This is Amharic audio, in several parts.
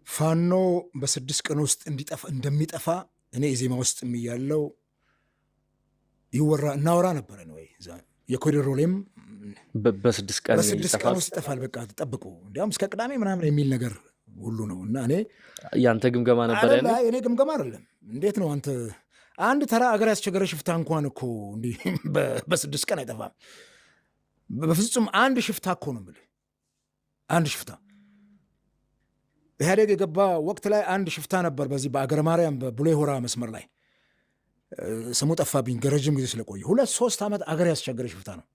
ፋኖ በ6 ቀን ውስጥ እንደሚጠፋ እኔ ኢዜማ ውስጥ ያለው እናወራ ነበር ነው የኮሪደር ሮሌም በ6 ቀን ውስጥ ይጠፋል በቃ ተጠብቁ እንዲያውም እስከ ቅዳሜ ምናምን የሚል ነገር ሁሉ ነው። እና እኔ ያንተ ግምገማ ነበር ያለ እኔ ግምገማ አይደለም። እንዴት ነው አንተ አንድ ተራ አገር ያስቸገረ ሽፍታ እንኳን እኮ እንዲ በ6 ቀን አይጠፋም። በፍጹም አንድ ሽፍታ እኮ ነው የምልህ። አንድ ሽፍታ ኢህአዴግ የገባ ወቅት ላይ አንድ ሽፍታ ነበር በዚህ በአገረ ማርያም በቡሌ ሆራ መስመር ላይ ስሙ ጠፋብኝ ረጅም ጊዜ ስለቆየ 2-3 ዓመት አገር ያስቸገረ ሽፍታ ነው።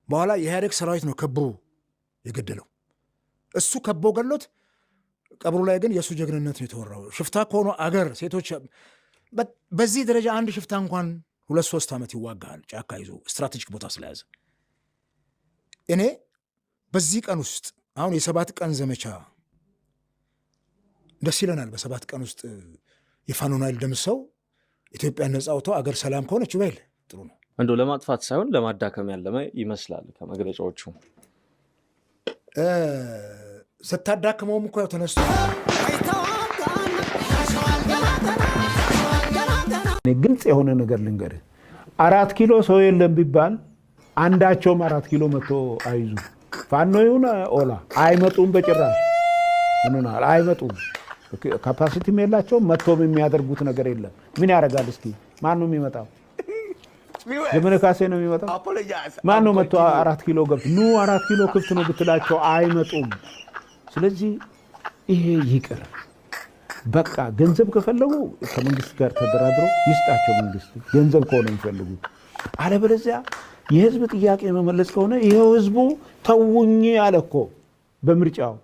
በኋላ የኢህአዴግ ሰራዊት ነው ከቦ የገደለው። እሱ ከቦ ገሎት ቀብሩ ላይ ግን የእሱ ጀግንነት ነው የተወራው። ሽፍታ ከሆነ አገር ሴቶች በዚህ ደረጃ አንድ ሽፍታ እንኳን 2-3 ዓመት ይዋጋል ጫካ ይዞ ስትራቴጂክ ቦታ ስለያዘ። እኔ በዚህ ቀን ውስጥ አሁን የ7 ቀን ዘመቻ ደስ ይለናል። በ7 ቀን ውስጥ የፋኖን ኃይል ደምሰው ኢትዮጵያን ነጻ አውጥቶ አገር ሰላም ከሆነች በል ጥሩ ነው። እንደው ለማጥፋት ሳይሆን ለማዳከም ያለመ ይመስላል ከመግለጫዎቹ። ስታዳክመውም እኮ ያው ተነስቶ ግልጽ የሆነ ነገር ልንገርህ። 4 ኪሎ ሰው የለም ቢባል አንዳቸውም 4 ኪሎ መጥቶ አይዙ ፋኖ ይሁን ኦላ አይመጡም። በጭራሽ ምንናል አይመጡም። ካፓሲቲም የላቸውም። መጥቶም የሚያደርጉት ነገር የለም። ምን ያደርጋል እስኪ? ማን ነው የሚመጣው? ዘመነ ካሴ ነው የሚመጣው? ማን ነው መጥቶ 4 ኪሎ ገብቶ 4 ኪሎ ክፍት ነው ብትላቸው አይመጡም። ስለዚህ ይሄ ይቅር በቃ። ገንዘብ ከፈለጉ ከመንግስት ጋር ተደራድረው ይስጣቸው። መንግስት ገንዘብ ከሆነ የሚፈልጉት። አለበለዚያ የህዝብ ጥያቄ መመለስ ከሆነ ይሄው ህዝቡ ተውኝ አለ እኮ በምርጫው።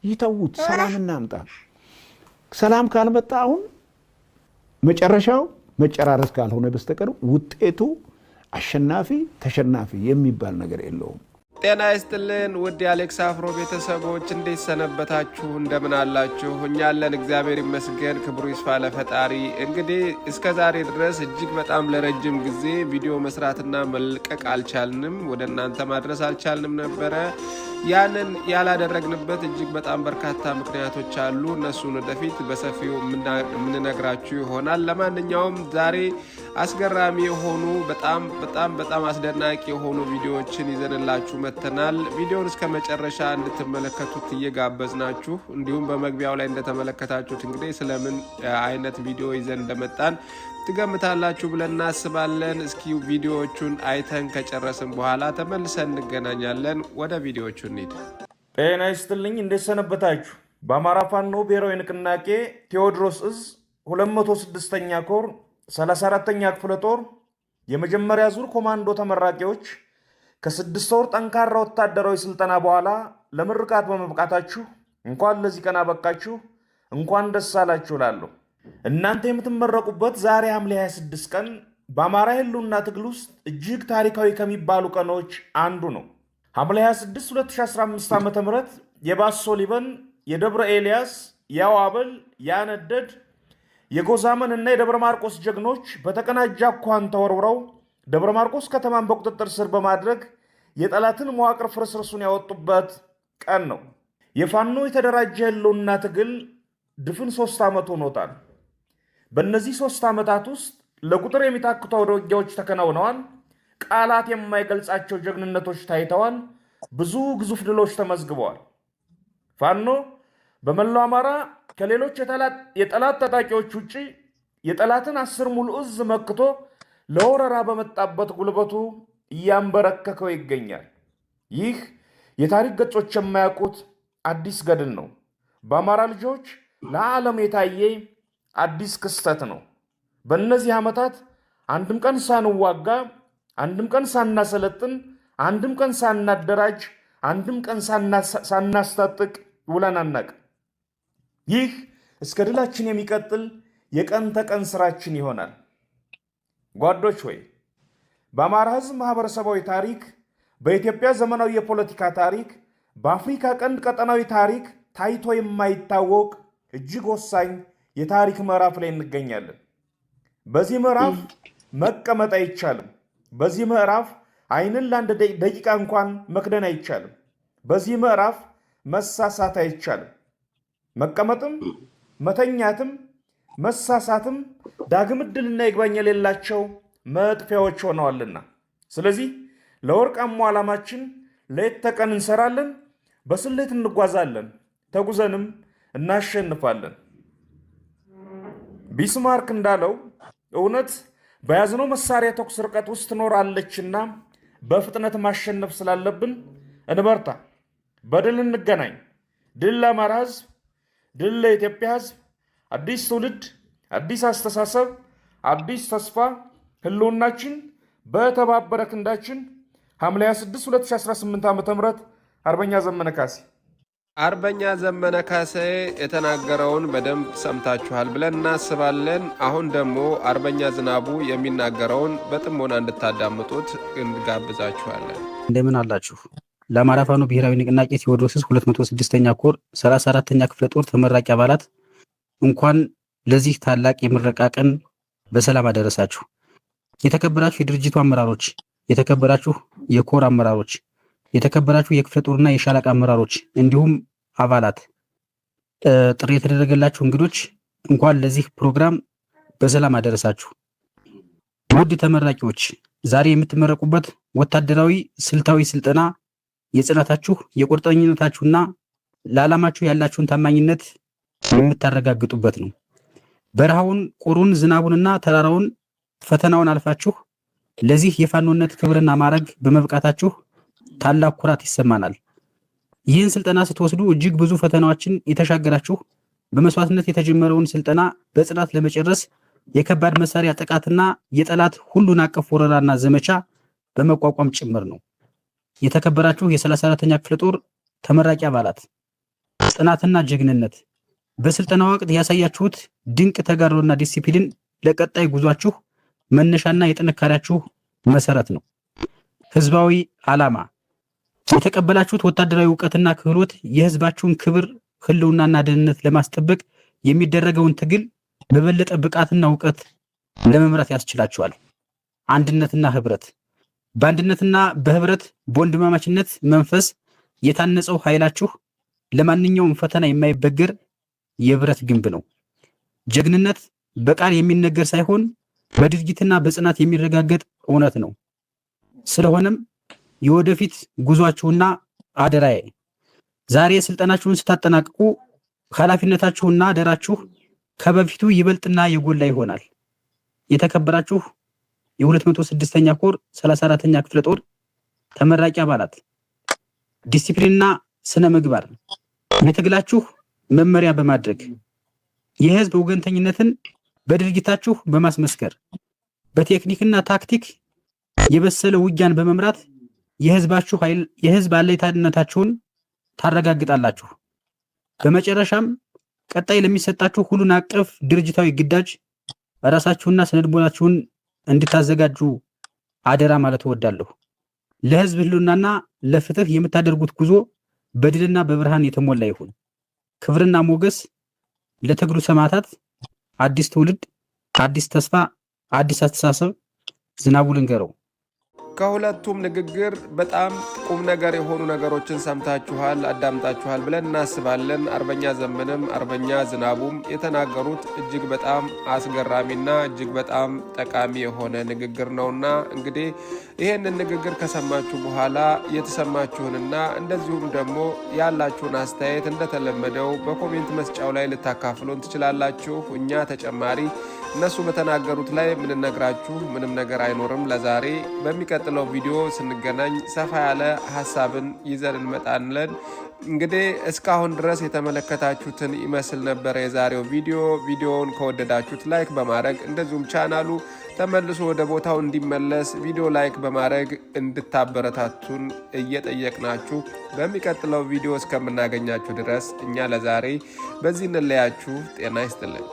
ይተውት፣ ሰላም እናምጣ። ሰላም ካልመጣ አሁን መጨረሻው መጨራረስ ካልሆነ በስተቀር ውጤቱ አሸናፊ ተሸናፊ የሚባል ነገር የለውም። ጤና ይስጥልን ውድ የአሌክስ አፍሮ ቤተሰቦች፣ እንዴት ሰነበታችሁ? እንደምን አላችሁ? እኛ አለን እግዚአብሔር ይመስገን፣ ክብሩ ይስፋ ለፈጣሪ። እንግዲህ እስከ ዛሬ ድረስ እጅግ በጣም ለረጅም ጊዜ ቪዲዮ መስራትና መልቀቅ አልቻልንም፣ ወደ እናንተ ማድረስ አልቻልንም ነበረ። ያንን ያላደረግንበት እጅግ በጣም በርካታ ምክንያቶች አሉ። እነሱን ወደፊት በሰፊው የምንነግራችሁ ይሆናል። ለማንኛውም ዛሬ አስገራሚ የሆኑ በጣም አስደናቂ የሆኑ ቪዲዮዎችን ይዘንላችሁ መጥተናል። ቪዲዮውን እስከ መጨረሻ እንድትመለከቱት እየጋበዝናችሁ፣ እንዲሁም በመግቢያው ላይ እንደተመለከታችሁት እንግዲህ ስለምን አይነት ቪዲዮ ይዘን እንደመጣን ትገምታላችሁ ብለን እናስባለን። እስኪ ቪዲዮዎቹን አይተን ከጨረስን በኋላ ተመልሰን እንገናኛለን። ወደ ቪዲዮዎቹ እንሂድ። ጤና ይስጥልኝ፣ እንዴት ሰነበታችሁ? በአማራ ፋኖ ብሔራዊ ንቅናቄ ቴዎድሮስ እዝ 206ኛ ኮር 34ኛ ክፍለ ጦር የመጀመሪያ ዙር ኮማንዶ ተመራቂዎች ከ6 ወር ጠንካራ ወታደራዊ ስልጠና በኋላ ለምርቃት በመብቃታችሁ እንኳን ለዚህ ቀን አበቃችሁ፣ እንኳን ደስ አላችሁ እላለሁ። እናንተ የምትመረቁበት ዛሬ ሐምሌ 26 ቀን በአማራ ህልውና ትግል ውስጥ እጅግ ታሪካዊ ከሚባሉ ቀኖች አንዱ ነው። ሐምሌ 26 2015 ዓ.ም የባሶ ሊበን፣ የደብረ ኤልያስ፣ የአዋበል፣ ያነደድ፣ የጎዛመን እና የደብረ ማርቆስ ጀግኖች በተቀናጀ አኳኋን ተወርውረው ደብረ ማርቆስ ከተማን በቁጥጥር ስር በማድረግ የጠላትን መዋቅር ፍርስርሱን ያወጡበት ቀን ነው። የፋኖ የተደራጀ ህልውና ትግል ድፍን 3 ዓመት ሆኖታል። በእነዚህ 3 ዓመታት ውስጥ ለቁጥር የሚታክቱ አውደ ውጊያዎች ተከናውነዋል። ቃላት የማይገልጻቸው ጀግንነቶች ታይተዋል። ብዙ ግዙፍ ድሎች ተመዝግበዋል። ፋኖ በመላው አማራ ከሌሎች የጠላት ታጣቂዎች ውጪ የጠላትን 10 ሙሉ እዝ መክቶ ለወረራ በመጣበት ጉልበቱ እያንበረከከው ይገኛል። ይህ የታሪክ ገጾች የማያውቁት አዲስ ገድል ነው። በአማራ ልጆች ለዓለም የታየ አዲስ ክስተት ነው። በእነዚህ ዓመታት አንድም ቀን ሳንዋጋ፣ አንድም ቀን ሳናሰለጥን፣ አንድም ቀን ሳናደራጅ፣ አንድም ቀን ሳናስታጥቅ ውለን አናውቅም። ይህ እስከ ድላችን የሚቀጥል የቀን ተቀን ስራችን ይሆናል። ጓዶች ሆይ በአማራ ሕዝብ ማህበረሰባዊ ታሪክ፣ በኢትዮጵያ ዘመናዊ የፖለቲካ ታሪክ፣ በአፍሪካ ቀንድ ቀጠናዊ ታሪክ ታይቶ የማይታወቅ እጅግ ወሳኝ የታሪክ ምዕራፍ ላይ እንገኛለን። በዚህ ምዕራፍ መቀመጥ አይቻልም። በዚህ ምዕራፍ ዓይንን ለአንድ ደቂቃ እንኳን መክደን አይቻልም። በዚህ ምዕራፍ መሳሳት አይቻልም። መቀመጥም መተኛትም መሳሳትም ዳግም ዕድልና ይግባኝ የሌላቸው መጥፊያዎች ሆነዋልና፣ ስለዚህ ለወርቃማው ዓላማችን ሌት ተቀን እንሰራለን፣ በስሌት እንጓዛለን፣ ተጉዘንም እናሸንፋለን። ቢስማርክ እንዳለው እውነት በያዝነው መሳሪያ ተኩስ ርቀት ውስጥ ትኖራለችና በፍጥነት ማሸነፍ ስላለብን እንበርታ፣ በድል እንገናኝ። ድል ለአማራ ሕዝብ፣ ድል ለኢትዮጵያ ሕዝብ። አዲስ ትውልድ፣ አዲስ አስተሳሰብ፣ አዲስ ተስፋ። ህልውናችን በተባበረ ክንዳችን። ሐምሌ 26 2018 ዓ.ም አርበኛ ዘመነ ካሴ። አርበኛ ዘመነ ካሴ የተናገረውን በደንብ ሰምታችኋል ብለን እናስባለን። አሁን ደግሞ አርበኛ ዝናቡ የሚናገረውን በጥሞና እንድታዳምጡት እንጋብዛችኋለን። እንደምን አላችሁ? ለአማራ ፋኖ ብሔራዊ ንቅናቄ ቴዎድሮስ ዕዝ 206ኛ ኮር 34ኛ ክፍለ ጦር ተመራቂ አባላት እንኳን ለዚህ ታላቅ የምረቃ ቀን በሰላም አደረሳችሁ። የተከበራችሁ የድርጅቱ አመራሮች፣ የተከበራችሁ የኮር አመራሮች፣ የተከበራችሁ የክፍለ ጦርና የሻለቃ አመራሮች እንዲሁም አባላት፣ ጥሪ የተደረገላችሁ እንግዶች እንኳን ለዚህ ፕሮግራም በሰላም አደረሳችሁ። ውድ ተመራቂዎች፣ ዛሬ የምትመረቁበት ወታደራዊ ስልታዊ ስልጠና የጽናታችሁ የቁርጠኝነታችሁና ለዓላማችሁ ያላችሁን ታማኝነት የምታረጋግጡበት ነው። በረሃውን፣ ቁሩን፣ ዝናቡንና ተራራውን ፈተናውን አልፋችሁ ለዚህ የፋኖነት ክብርና ማዕረግ በመብቃታችሁ ታላቅ ኩራት ይሰማናል። ይህን ስልጠና ስትወስዱ እጅግ ብዙ ፈተናዎችን የተሻገራችሁ በመስዋዕትነት የተጀመረውን ስልጠና በጽናት ለመጨረስ የከባድ መሳሪያ ጥቃትና የጠላት ሁሉን አቀፍ ወረራና ዘመቻ በመቋቋም ጭምር ነው። የተከበራችሁ የ34ኛ ክፍለ ጦር ተመራቂ አባላት፣ ጽናትና ጀግንነት በስልጠና ወቅት ያሳያችሁት ድንቅ ተጋድሎና ዲሲፕሊን ለቀጣይ ጉዟችሁ መነሻና የጥንካሬያችሁ መሰረት ነው። ህዝባዊ ዓላማ የተቀበላችሁት ወታደራዊ ዕውቀትና ክህሎት የህዝባችሁን ክብር፣ ህልውናና ደህንነት ለማስጠበቅ የሚደረገውን ትግል በበለጠ ብቃትና ዕውቀት ለመምራት ያስችላችኋል። አንድነትና ህብረት በአንድነትና በህብረት በወንድማማችነት መንፈስ የታነጸው ኃይላችሁ ለማንኛውም ፈተና የማይበገር የብረት ግንብ ነው። ጀግንነት በቃል የሚነገር ሳይሆን በድርጊትና በጽናት የሚረጋገጥ እውነት ነው። ስለሆነም የወደፊት ጉዟችሁና አደራዬ ዛሬ ስልጠናችሁን ስታጠናቅቁ ኃላፊነታችሁና አደራችሁ ከበፊቱ ይበልጥና የጎላ ይሆናል። የተከበራችሁ የ206ኛ ኮር 34ኛ ክፍለ ጦር ተመራቂ አባላት፣ ዲሲፕሊንና ስነ ምግባር የትግላችሁ መመሪያ በማድረግ የህዝብ ወገንተኝነትን በድርጊታችሁ በማስመስከር በቴክኒክና ታክቲክ የበሰለ ውጊያን በመምራት የህዝባችሁ ኃይል የህዝብ አለኝታነታችሁን ታረጋግጣላችሁ። በመጨረሻም ቀጣይ ለሚሰጣችሁ ሁሉን አቀፍ ድርጅታዊ ግዳጅ ራሳችሁና ስነልቦናችሁን እንድታዘጋጁ አደራ ማለት እወዳለሁ። ለህዝብ ህልውናና ለፍትህ የምታደርጉት ጉዞ በድልና በብርሃን የተሞላ ይሁን። ክብርና ሞገስ ለትግሉ ሰማዕታት። አዲስ ትውልድ፣ አዲስ ተስፋ፣ አዲስ አስተሳሰብ። ዝናቡ ልንገረው። ከሁለቱም ንግግር በጣም ቁም ነገር የሆኑ ነገሮችን ሰምታችኋል፣ አዳምጣችኋል ብለን እናስባለን። አርበኛ ዘመንም አርበኛ ዝናቡም የተናገሩት እጅግ በጣም አስገራሚና እጅግ በጣም ጠቃሚ የሆነ ንግግር ነውና እንግዲህ ይህንን ንግግር ከሰማችሁ በኋላ የተሰማችሁንና እንደዚሁም ደግሞ ያላችሁን አስተያየት እንደተለመደው በኮሜንት መስጫው ላይ ልታካፍሉን ትችላላችሁ። እኛ ተጨማሪ እነሱ በተናገሩት ላይ ምንነግራችሁ ምንም ነገር አይኖርም። ለዛሬ በሚቀጥለው ቪዲዮ ስንገናኝ ሰፋ ያለ ሀሳብን ይዘን እንመጣለን። እንግዲህ እስካሁን ድረስ የተመለከታችሁትን ይመስል ነበር የዛሬው ቪዲዮ። ቪዲዮውን ከወደዳችሁት ላይክ በማድረግ እንደዚሁም ቻናሉ ተመልሶ ወደ ቦታው እንዲመለስ ቪዲዮ ላይክ በማድረግ እንድታበረታቱን እየጠየቅናችሁ በሚቀጥለው ቪዲዮ እስከምናገኛችሁ ድረስ እኛ ለዛሬ በዚህ እንለያችሁ። ጤና ይስጥልን።